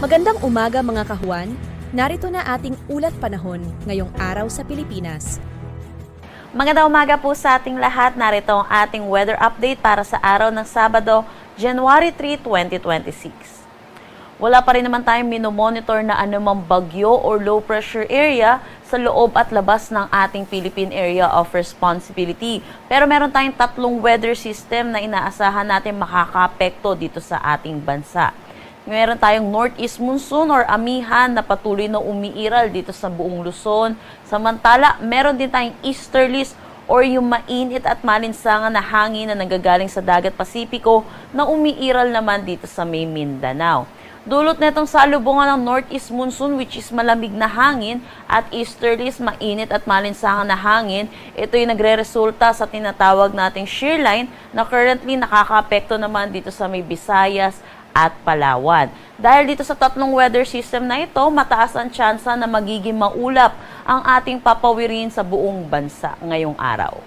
Magandang umaga mga kahuan, narito na ating ulat panahon ngayong araw sa Pilipinas. Magandang umaga po sa ating lahat, narito ang ating weather update para sa araw ng Sabado, January 3, 2026. Wala pa rin naman tayong minomonitor na anumang bagyo or low pressure area sa loob at labas ng ating Philippine Area of Responsibility. Pero meron tayong tatlong weather system na inaasahan natin makakaapekto dito sa ating bansa. Meron tayong northeast monsoon or amihan na patuloy na umiiral dito sa buong Luzon. Samantala, meron din tayong easterlies or yung mainit at malinsangan na hangin na nanggagaling sa dagat Pasipiko na umiiral naman dito sa may Mindanao. Dulot netong salubungan ng northeast monsoon which is malamig na hangin at easterlies mainit at malinsangan na hangin. Ito yung nagre-resulta sa tinatawag nating shear line na currently nakakaapekto naman dito sa may Visayas at Palawan. Dahil dito sa tatlong weather system na ito, mataas ang tsansa na magiging maulap ang ating papawirin sa buong bansa ngayong araw.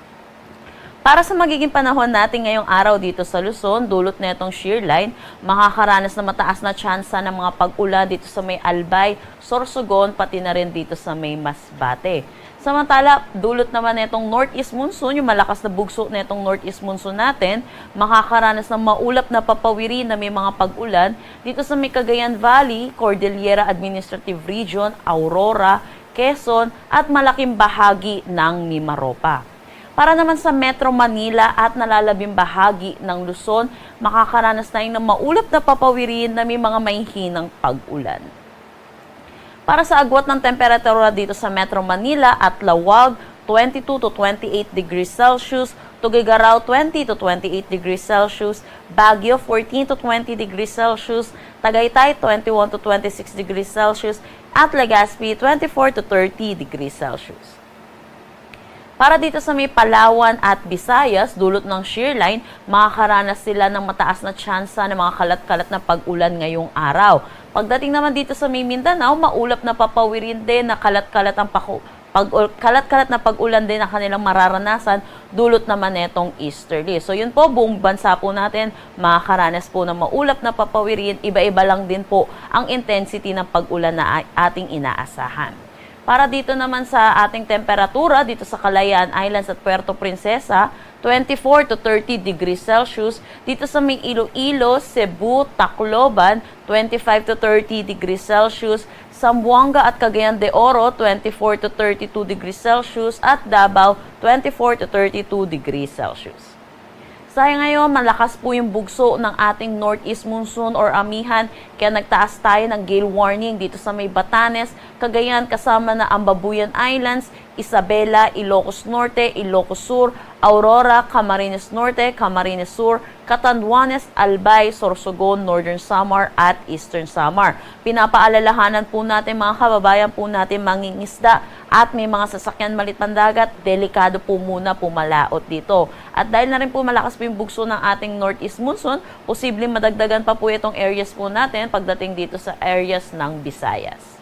Para sa magiging panahon natin ngayong araw dito sa Luzon, dulot na itong shear line, makakaranas na mataas na tsansa ng mga pag-ulan dito sa may Albay, Sorsogon, pati na rin dito sa may Masbate. Samantala, dulot naman itong northeast monsoon, yung malakas na bugso na itong northeast monsoon natin, makakaranas ng maulap na papawiri na may mga pag-ulan dito sa may Cagayan Valley, Cordillera Administrative Region, Aurora, Quezon at malaking bahagi ng Mimaropa. Para naman sa Metro Manila at nalalabing bahagi ng Luzon, makakaranas tayo ng maulap na papawirin na may mga mahihinang pag-ulan. Para sa agwat ng temperatura dito sa Metro Manila at Lawag, 22 to 28 degrees Celsius, Tuguegarao 20 to 28 degrees Celsius, Baguio 14 to 20 degrees Celsius, Tagaytay 21 to 26 degrees Celsius, at Legazpi 24 to 30 degrees Celsius. Para dito sa may Palawan at Visayas, dulot ng shear line, makakaranas sila ng mataas na tsansa ng mga kalat-kalat na pag-ulan ngayong araw. Pagdating naman dito sa may Mindanao, maulap na papawirin din na kalat-kalat na pag-ulan din na kanilang mararanasan, dulot naman netong easterly. So yun po, buong bansa po natin, makakaranas po ng maulap na papawirin, iba-iba lang din po ang intensity ng pag-ulan na ating inaasahan. Para dito naman sa ating temperatura, dito sa Kalayaan Islands at Puerto Princesa, 24 to 30 degrees Celsius. Dito sa may Iloilo, Cebu, Tacloban, 25 to 30 degrees Celsius. Zamboanga at Cagayan de Oro, 24 to 32 degrees Celsius. At Davao, 24 to 32 degrees Celsius. Sa ngayon, malakas po yung bugso ng ating northeast monsoon or amihan, kaya nagtaas tayo ng gale warning dito sa may Batanes, Cagayan kasama na Ambabuyan Islands, Isabela, Ilocos Norte, Ilocos Sur, Aurora, Camarines Norte, Camarines Sur, Catanduanes, Albay, Sorsogon, Northern Samar at Eastern Samar. Pinapaalalahanan po natin mga kababayan po natin mangingisda at may mga sasakyan malit pandagat, delikado po muna pumalaot dito. At dahil na rin po malakas po yung bugso ng ating northeast monsoon, posibleng madagdagan pa po itong areas po natin pagdating dito sa areas ng Visayas.